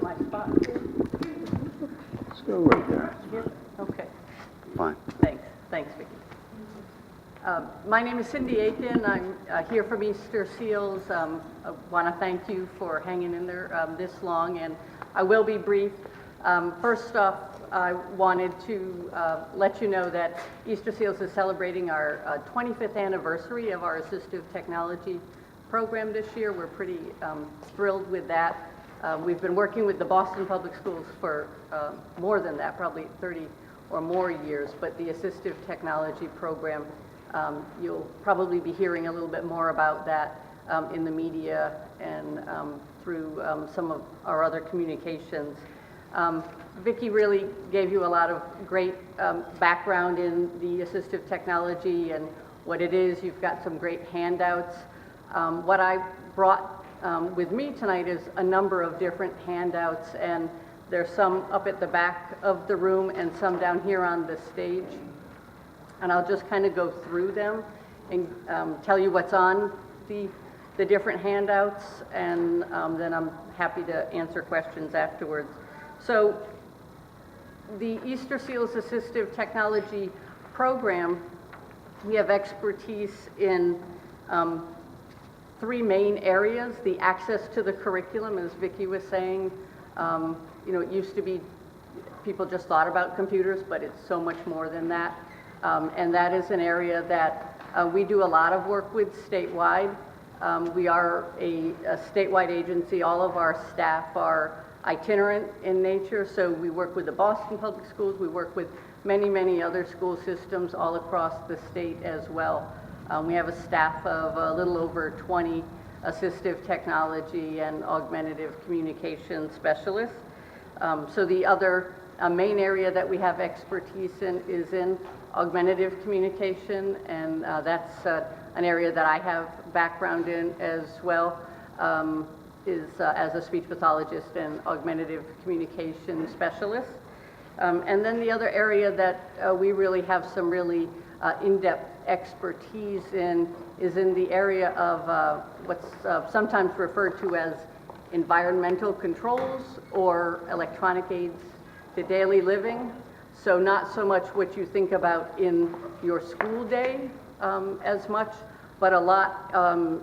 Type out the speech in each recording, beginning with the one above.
my spot. Let's go right there. Here? Okay, Fine. thanks. Thanks, Vicki. My name is Cindy Aiken. I'm here from Easter Seals. I want to thank you for hanging in there this long, and I will be brief. First off, I wanted to let you know that Easter Seals is celebrating our 25th anniversary of our assistive technology program this year. We're pretty thrilled with that. We've been working with the Boston Public Schools for more than that, probably 30 or more years, but the assistive technology program, you'll probably be hearing a little bit more about that in the media and through some of our other communications. Vicki really gave you a lot of great background in the assistive technology and what it is. You've got some great handouts. What I brought with me tonight is a number of different handouts, and there's some up at the back of the room and some down here on the stage. And I'll just kind of go through them and tell you what's on the different handouts, and then I'm happy to answer questions afterwards. So the Easter Seals Assistive Technology Program, we have expertise in three main areas. The access to the curriculum, as Vicki was saying, you know, it used to be people just thought about computers, but it's so much more than that. And that is an area that we do a lot of work with statewide. We are a statewide agency. All of our staff are itinerant in nature, so we work with the Boston Public Schools. We work with many, many other school systems all across the state as well. We have a staff of a little over 20 assistive technology and augmentative communication specialists. So the other main area that we have expertise in is in augmentative communication, and that's an area that I have background in as well, as a speech pathologist and augmentative communication specialist. And then the other area that we really have some really in-depth expertise in is in the area of what's sometimes referred to as environmental controls or electronic aids to daily living. So not so much what you think about in your school day as much, but a lot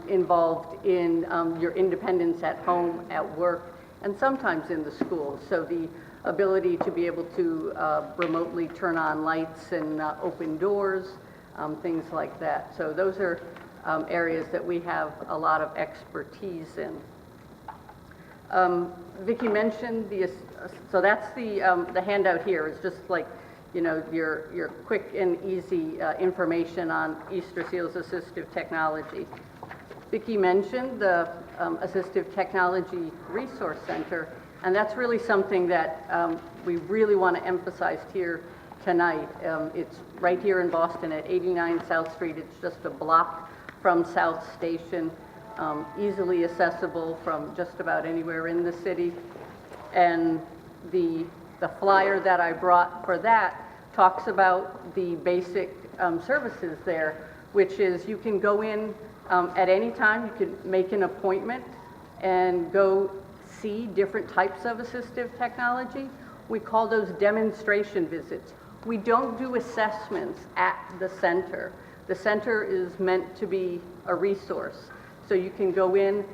involved in your independence at home, at work, and sometimes in the school. So the ability to be able to remotely turn on lights and open doors, things like that. So those are areas that we have a lot of expertise in. Vicki mentioned so that's the handout here. It's just like, you know, your quick and easy information on Easter Seals Assistive Technology. Vicki mentioned the Assistive Technology Resource Center, and that's really something that we really want to emphasize here tonight. It's right here in Boston at 89 South Street. It's just a block from South Station, easily accessible from just about anywhere in the city. And the flyer that I brought for that talks about the basic services there, which is you can go in at any time. You can make an appointment and go see different types of assistive technology. We call those demonstration visits. We don't do assessments at the center. The center is meant to be a resource. So you can go in,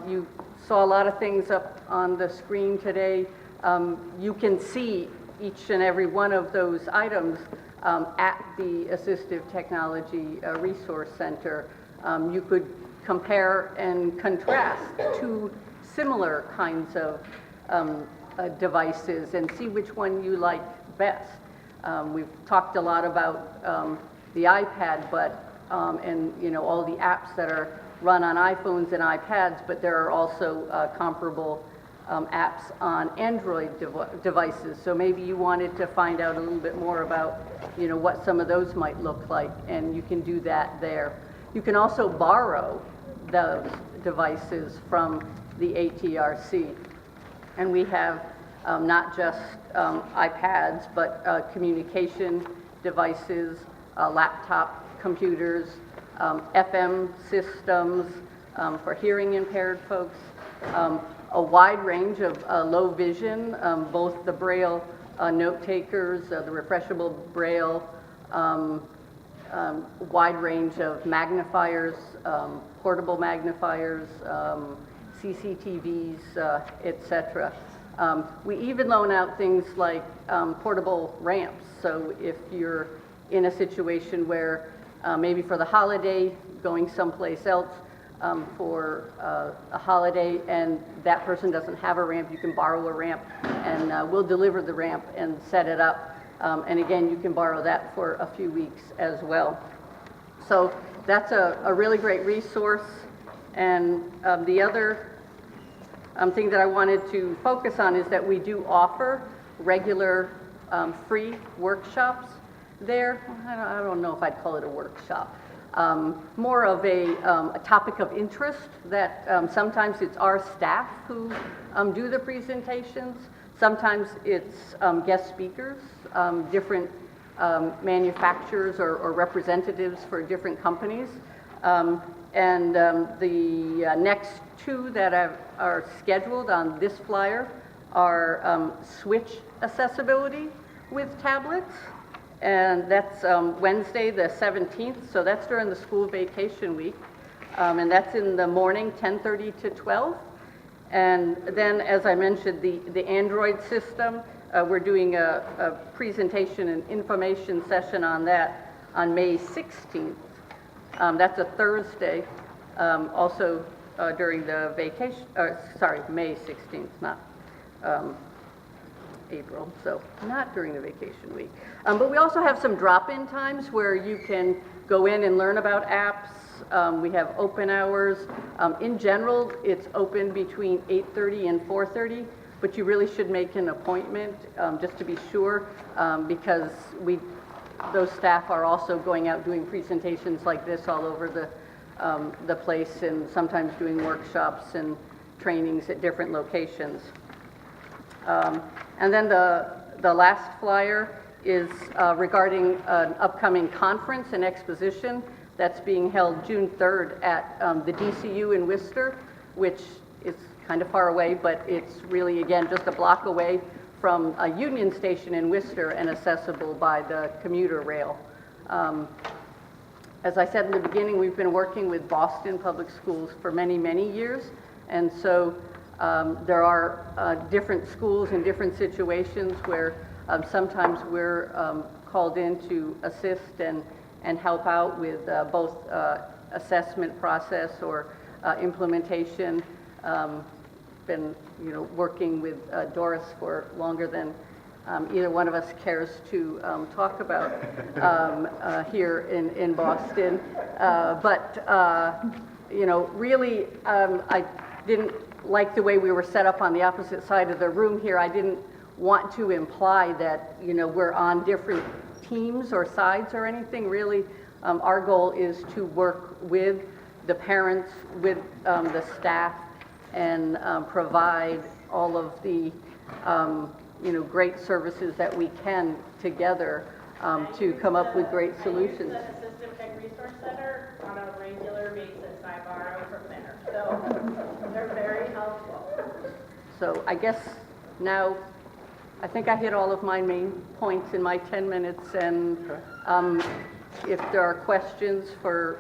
you saw a lot of things up on the screen today. You can see each and every one of those items at the Assistive Technology Resource Center. You could compare and contrast two similar kinds of devices and see which one you like best. We've talked a lot about the iPad, but and you know, all the apps that are run on iPhones and iPads, but there are also comparable apps on Android devices. So maybe you wanted to find out a little bit more about, you know, what some of those might look like, and you can do that there. You can also borrow those devices from the ATRC. And we have not just iPads, but communication devices, laptop computers, FM systems for hearing impaired folks, a wide range of low vision, both the Braille note takers, the refreshable Braille, wide range of magnifiers, portable magnifiers, CCTVs, etc. We even loan out things like portable ramps. So if you're in a situation where maybe for the holiday, going someplace else for a holiday and that person doesn't have a ramp, you can borrow a ramp and we'll deliver the ramp and set it up. And again, you can borrow that for a few weeks as well. So that's a really great resource. And the other thing that I wanted to focus on is that we do offer regular free workshops there. I don't know if I'd call it a workshop. More of a topic of interest that sometimes it's our staff who do the presentations. Sometimes it's guest speakers, different manufacturers or representatives for different companies. And the next two that are scheduled on this flyer are switch accessibility with tablets. And that's Wednesday the 17th, so that's during the school vacation week. And that's in the morning, 10:30 to 12. And then, as I mentioned, the Android system, we're doing a presentation and information session on that on May 16th. That's a Thursday, also during the vacation, May 16th, not April, so not during the vacation week. But we also have some drop-in times where you can go in and learn about apps. We have open hours. In general, it's open between 8:30 and 4:30, but you really should make an appointment just to be sure, because those staff are also going out doing presentations like this all over the place, and sometimes doing workshops and trainings at different locations. And then the last flyer is regarding an upcoming conference and exposition that's being held June 3rd at the DCU in Worcester, which is kind of far away, but it's really, again, just a block away from a Union Station in Worcester and accessible by the commuter rail. As I said in the beginning, we've been working with Boston Public Schools for many, many years, and so there are different schools in different situations where sometimes we're called in to assist and help out with both assessment process or implementation. Been working with Doris for longer than either one of us cares to talk about here in Boston. But really, I didn't like the way we were set up on the opposite side of the room here. I didn't want to imply that we're on different teams or sides or anything. Really, our goal is to work with the parents, with the staff, and provide all of the great services that we can together to come up with great solutions. At Assistive Tech Resource Center on a regular basis, I borrow from there, so they're very helpful. So I guess now, I think I hit all of my main points in my 10 minutes, and if there are questions for